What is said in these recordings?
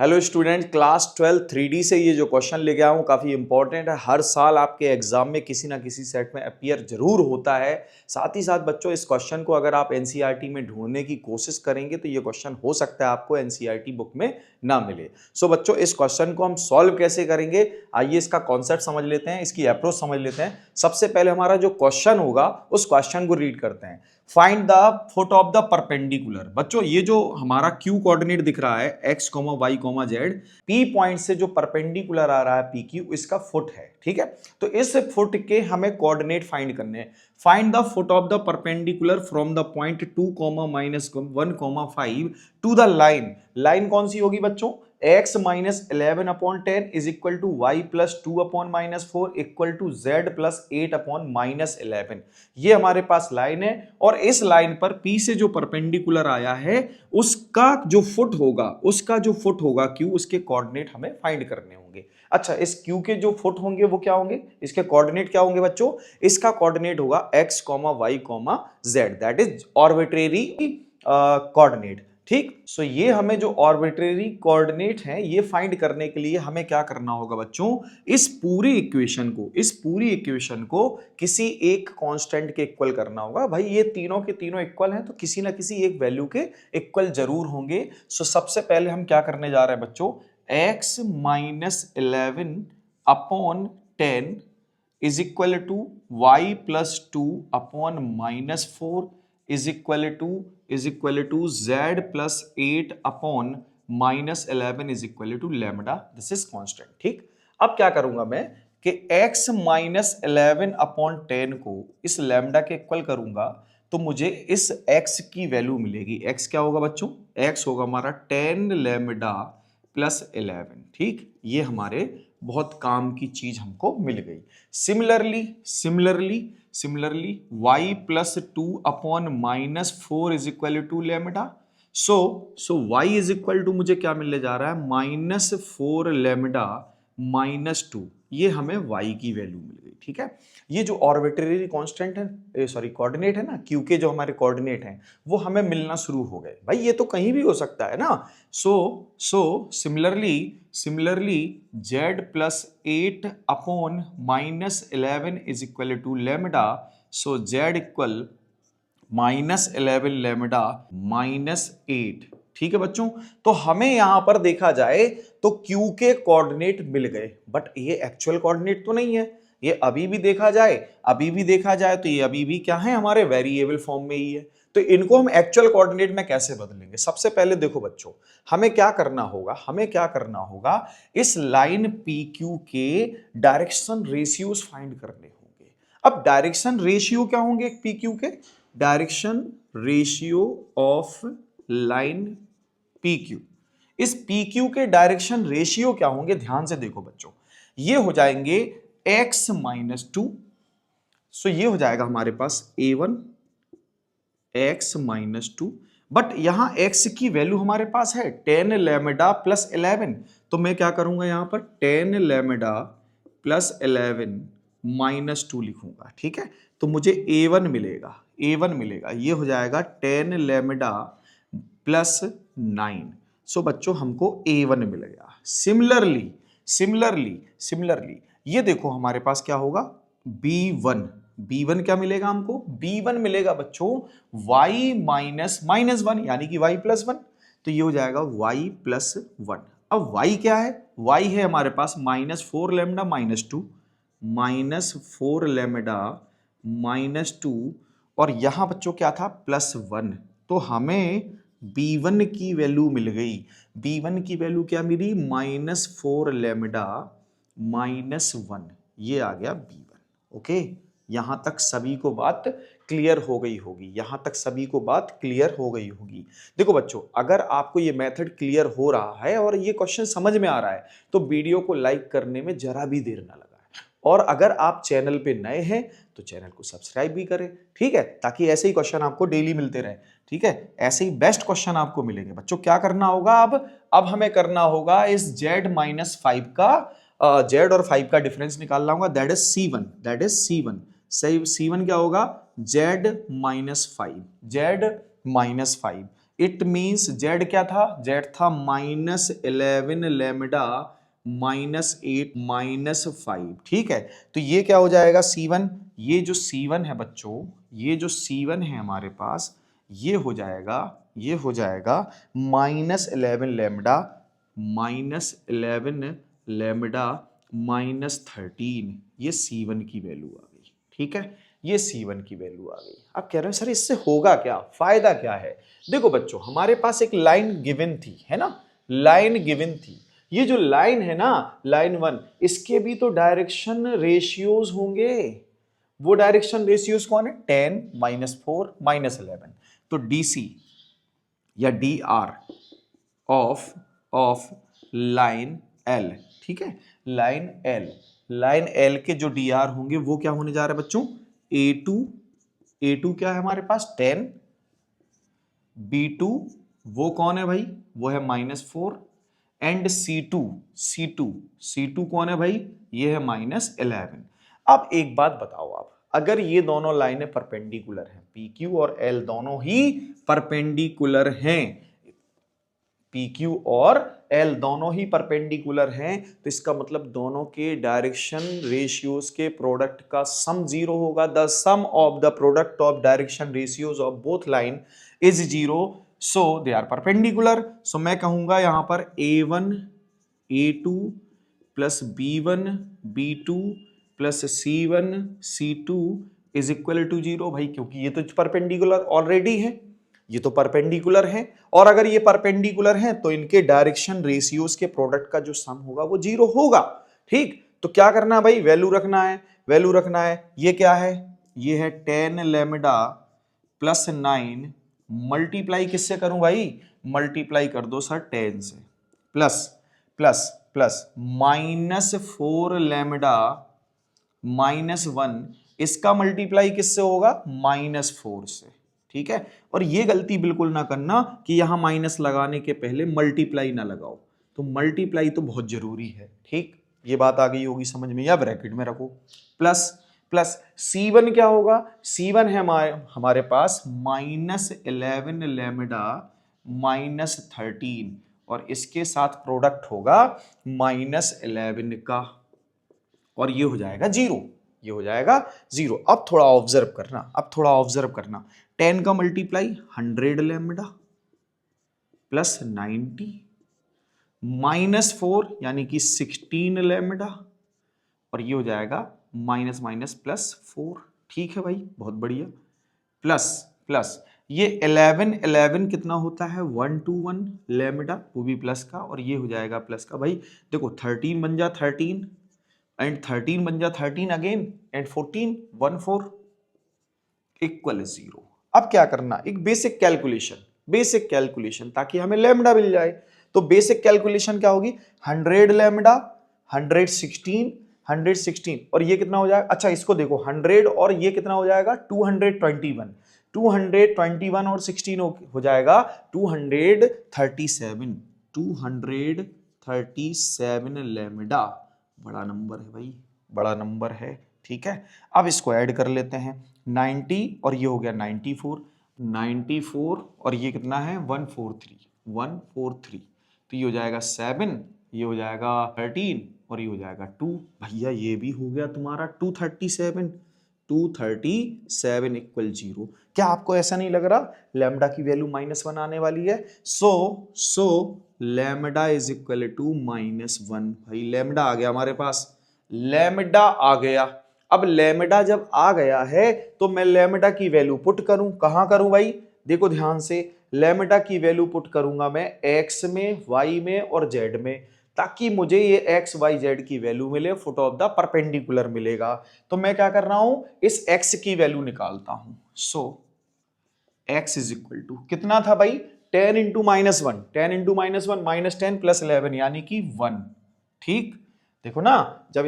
Hello student, class 12 3D से ये जो क्वेश्चन लेके आया हूँ काफ़ी इंपॉर्टेंट है। हर साल आपके एग्जाम में किसी ना किसी सेट में अपीयर जरूर होता है। साथ ही साथ बच्चों, इस क्वेश्चन को अगर आप एनसीईआरटी में ढूंढने की कोशिश करेंगे तो ये क्वेश्चन हो सकता है आपको एनसीईआरटी बुक में ना मिले। सो बच्चों, इस क्वेश्चन को हम सॉल्व कैसे करेंगे, आइए इसका कॉन्सेप्ट समझ लेते हैं, इसकी अप्रोच समझ लेते हैं। सबसे पहले हमारा जो क्वेश्चन होगा उस क्वेश्चन को रीड करते हैं। Find the foot of the perpendicular. बच्चों, ये जो हमारा क्यू कोऑर्डिनेट दिख रहा है x, y, z, P point से जो परपेंडिकुलर आ रहा है पी क्यू, इसका फुट है। ठीक है, तो इस फुट के हमें कोऑर्डिनेट फाइंड करने हैं। Find the foot of the perpendicular from the point 2, -1, 5 to the line. Line कौन सी होगी बच्चों? x minus 11/10 is equal to y plus 2/-4 equal to z plus 8/-11। ये हमारे पास लाइन है और इस लाइन पर P से जो परपेंडिकुलर आया है उसका जो फुट होगा Q, उसके कोऑर्डिनेट हमें फाइंड करने होंगे। अच्छा, इस Q के जो फुट होंगे वो क्या होंगे, इसके कोऑर्डिनेट क्या होंगे बच्चों? इसका कोऑर्डिनेट होगा x, y, z, that is arbitrary coordinate. ठीक, सो ये हमें जो आर्बिट्रेरी कोऑर्डिनेट है ये फाइंड करने के लिए हमें क्या करना होगा बच्चों? इस पूरी इक्वेशन को किसी एक कांस्टेंट के इक्वल करना होगा। भाई ये तीनों के तीनों इक्वल हैं तो किसी ना किसी एक वैल्यू के इक्वल जरूर होंगे। सो सबसे पहले हम क्या करने जा रहे हैं बच्चों? x minus 11/10 is equal to y plus 2/-4 is equal to z plus 8/-11 is equal to lambda. This is constant. ठीक, अब क्या करूंगा मैं कि x माइनस 11/10 को इस लैम्डा के इक्वल करूंगा तो मुझे इस x की वैल्यू मिलेगी। x क्या होगा बच्चों? x होगा हमारा 10 लैम्डा प्लस 11। ठीक, ये हमारे बहुत काम की चीज हमको मिल गई। Similarly y plus 2/-4 is equal to lambda. So y is equal to मुझे क्या मिलने जा रहा है? -4 लैम्डा -2। ये हमें y की वैल्यू मिल गई। ठीक है, ये जो आर्बिट्रेरी कांस्टेंट है, सॉरी कोऑर्डिनेट है ना, क्यू के जो हमारे कोऑर्डिनेट हैं वो हमें मिलना शुरू हो गए। भाई ये तो कहीं भी हो सकता है ना। Similarly z plus 8/-11 is equal to lambda. So z equal -11 lambda -8। ठीक है बच्चों, तो हमें यहां पर देखा जाए तो Q के कोऑर्डिनेट मिल गए, बट ये एक्चुअल कोऑर्डिनेट तो नहीं है। ये अभी भी देखा जाए तो ये अभी भी क्या है, हमारे वेरिएबल फॉर्म में ही है। तो इनको हम एक्चुअल कोऑर्डिनेट में कैसे बदलेंगे? सबसे पहले देखो बच्चों, हमें क्या करना होगा, इस लाइन PQ के डायरेक्शन रेशियोज फाइंड करने होंगे। अब डायरेक्शन रेशियो क्या होंगे PQ के? Direction ratio of line PQ। इस PQ के डायरेक्शन रेशियो क्या होंगे? ध्यान से देखो बच्चों, ये हो जाएंगे x माइनस 2। सो ये हो जाएगा हमारे पास A1 x माइनस 2, बट यहां x की वैल्यू हमारे पास है 10 लैम्डा प्लस 11। तो मैं क्या करूंगा, यहां पर 10 लैम्डा प्लस 11 माइनस 2 लिखूंगा। ठीक है, तो मुझे A1 मिलेगा। ये हो जाएगा 10 लैम्डा प्लस 9। सो बच्चों, हमको A1 मिल गया। सिमिलरली ये देखो हमारे पास क्या होगा, B1 क्या मिलेगा हमको? B1 मिलेगा बच्चों y माइनस 1 यानी कि y प्लस 1। तो ये हो जाएगा y प्लस 1। अब y क्या है? y है हमारे पास -4 लैम्डा -2, -4 लैम्डा -2, और यहां बच्चों क्या था? +1। तो हमें B1 की वैल्यू मिल गई। B1 की वैल्यू क्या मिली? -4 लैम्डा -1। ये आ गया B1। ओके, यहां तक सभी को बात क्लियर हो गई होगी। देखो बच्चों, अगर आपको ये मेथड क्लियर हो रहा है और ये क्वेश्चन समझ में आ रहा है तो वीडियो को लाइक करने में जरा भी देर ना लगाएं। और अगर आप चैनल पे नए हैं तो चैनल को सब्सक्राइब भी करें। ठीक है, ताकि ऐसे ही क्वेश्चन आपको डेली मिलते रहे। ठीक है, ऐसे ही बेस्ट क्वेश्चन आपको मिलेंगे। बच्चों क्या करना होगा अब हमें करना होगा इस z-5 का z और 5 का डिफरेंस निकाल लाऊंगा, दैट इज C1। सही, C1 क्या होगा? z-5 इट मीन्स जेड क्या था, जेड था -11 लैम्डा -8 -5, ठीक है। तो ये क्या हो जाएगा C1, ये जो C1 है बच्चों, ये जो C1 है हमारे पास, ये हो जाएगा -11 लैम्डा -11 लैम्डा -13, ये C1 की वैल्यू आ गई, ठीक है। ये C1 की वैल्यू आ गई। अब कह रहे हैं सर इससे होगा क्या, फायदा क्या है। देखो बच्चों, हमारे पास एक लाइन गिवन थी, है ना, लाइन गिवन थी। ये जो लाइन है ना, लाइन 1, इसके भी तो डायरेक्शन रेशियोज होंगे। वो डायरेक्शन रेशियोज कौन है, 10 -4 -11। तो DC या DR ऑफ लाइन L, ठीक है, लाइन L के जो DR होंगे वो क्या होने जा रहा है बच्चों, A2 क्या है हमारे पास 10, B2 वो कौन है भाई, वो है -4, एंड C2 कौन है भाई, ये है -11। अब एक बात बताओ आप, अगर ये दोनों लाइनें परपेंडिकुलर हैं, PQ और L दोनों ही परपेंडिकुलर हैं, PQ और L दोनों ही परपेंडिकुलर हैं, तो इसका मतलब दोनों के डायरेक्शन रेशियोज के प्रोडक्ट का सम 0 होगा। The sum of the product of direction ratios of both line is 0, so they are perpendicular. So मैं कहूंगा यहां पर A1 A2 plus B1 B2 plus C1 C2 is equal to 0 भाई, क्योंकि ये तो परपेंडिकुलर ऑलरेडी है, ये तो परपेंडिकुलर है, और अगर ये परपेंडिकुलर हैं तो इनके डायरेक्शन रेशियोज के प्रोडक्ट का जो सम होगा वो 0 होगा, ठीक। तो क्या करना है भाई, वैल्यू रखना है। ये क्या है, ये है 10 लैम्डा प्लस 9, मल्टीप्लाई किससे करूं भाई, मल्टीप्लाई कर दो सर 10 से, प्लस प्लस प्लस -4 लैम्डा -1, इसका मल्टीप्लाई किससे होगा, -4 से, ठीक है। और ये गलती बिल्कुल ना करना कि यहां माइनस लगाने के पहले मल्टीप्लाई ना लगाओ, तो मल्टीप्लाई तो बहुत जरूरी है, ठीक। ये बात आ गई होगी समझ में, या ब्रैकेट में रखो, प्लस प्लस C1 क्या होगा, C1 है हमारे पास -11 लैम्डा -13, और इसके साथ प्रोडक्ट होगा -11 का, और ये हो जाएगा 0, ये हो जाएगा 0। अब थोड़ा ऑब्जर्व करना, 10 का मल्टीप्लाई 100 लैम्डा प्लस 90 -4 यानी कि 16 लैम्डा, और ये हो जाएगा माइनस माइनस प्लस 4, ठीक है भाई, बहुत बढ़िया। प्लस प्लस ये 11 कितना होता है, 1 to 1 लैम्डा, वो भी प्लस का, और ये हो जाएगा प्लस का। भाई देखो 13 बन जा 13, एंड 13 बन जा 13 अगेन, एंड 14 1 4 इक्वल 0। अब क्या करना, एक बेसिक कैलकुलेशन ताकि हमें लैम्डा मिल जाए। तो बेसिक कैलकुलेशन क्या होगी, 100 लैम्डा 116 और ये कितना हो जाएगा, अच्छा इसको देखो 100 और ये कितना हो जाएगा 221 और 16 हो जाएगा 237 लैम्डा। बड़ा नंबर है भाई, बड़ा नंबर है, ठीक है। अब इसको ऐड कर लेते हैं, 90 और ये हो गया 94 और ये कितना है 143, तो ये हो जाएगा 7, ये हो जाएगा 13 और ये हो जाएगा 2। भैया ये भी हो गया तुम्हारा 237 इक्वल 0। क्या आपको ऐसा नहीं लग रहा लैम्डा की वैल्यू -1 आने वाली है? So lambda is equal to -1। भाई लैम्डा आ गया हमारे पास, लैम्डा आ गया। अब लैम्डा जब आ गया है तो मैं लैम्डा की वैल्यू पुट करूं, कहां करूं भाई, देखो ध्यान से, लैम्डा की वैल्यू पुट करूंगा मैं x में, y में और z में, ताकि मुझे ये x y z की वैल्यू मिले, फुट ऑफ द परपेंडिकुलर मिलेगा। तो मैं क्या कर रहा हूं, इस x की वैल्यू निकालता हूं। सो x इज इक्वल टू कितना था भाई, 10 इंटू -1, 10 इंटू -1 -10 प्लस 11 यानी कि 1, ठीक। देखो ना, जब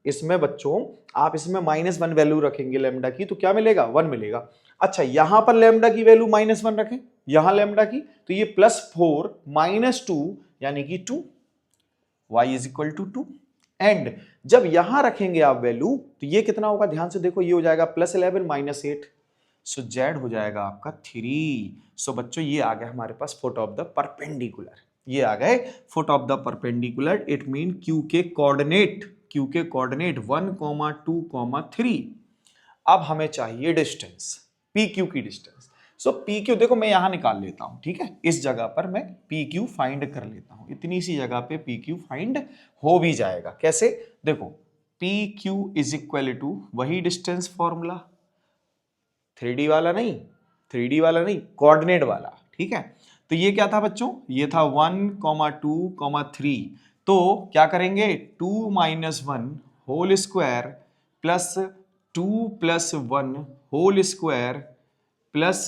इसमें बच्चों आप इसमें -1 वैल्यू रखेंगे लैम्डा की तो क्या मिलेगा, 1 मिलेगा। अच्छा यहां पर लैम्डा की वैल्यू -1 रखें, यहां लैम्डा की, तो ये +4 -2 यानी कि 2, y is equal to 2। And जब यहां रखेंगे आप वैल्यू तो ये कितना होगा, ध्यान से देखो, ये हो जाएगा +11 -8, सो जेड हो जाएगा आपका 3। सो बच्चों ये आ गया हमारे पास फुट ऑफ द परपेंडिकुलर, ये आ गए foot of the perpendicular. It mean Q के कोऑर्डिनेट, क्यू के कोऑर्डिनेट 1, 2, 3। अब हमें चाहिए डिस्टेंस, पी क्यू की डिस्टेंस। सो पी क्यू देखो मैं यहां निकाल लेता हूं, ठीक है, इस जगह पर मैं पी क्यू फाइंड कर लेता हूं, इतनी सी जगह पे पी क्यू फाइंड हो भी जाएगा। कैसे? देखो P Q is equal to वही डिस्टेंस फॉर्मूला, 3D वाला नहीं, 3D वाला नहीं, कोऑर्डिनेट वाला, ठीक है। तो ये क्या था बच्चों? ये था 1, 2, 3। तो क्या करेंगे? 2 - 1 whole square plus 2 + 1 whole square plus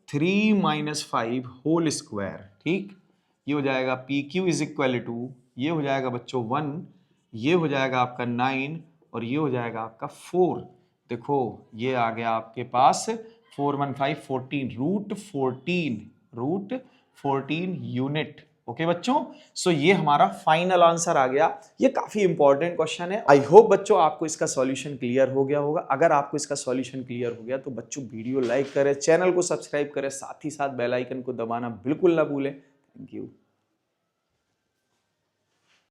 3 - 5 whole square, ठीक। ये हो जाएगा P Q is equal to, ये हो जाएगा बच्चों 1, ये हो जाएगा आपका 9 और ये हो जाएगा आपका 4। देखो ये आ गया आपके पास 4 1 5 14 रूट 14 यूनिट। ओके बच्चों, सो ये हमारा फाइनल आंसर आ गया। ये काफी इंपॉर्टेंट क्वेश्चन है। आई होप बच्चों आपको इसका सॉल्यूशन क्लियर हो गया होगा। अगर आपको इसका सॉल्यूशन क्लियर हो गया तो बच्चों वीडियो लाइक करें, चैनल को सब्सक्राइब करें, साथ ही साथ बेल आइकन को दबाना बिल्कुल ना भूलें। Thank you.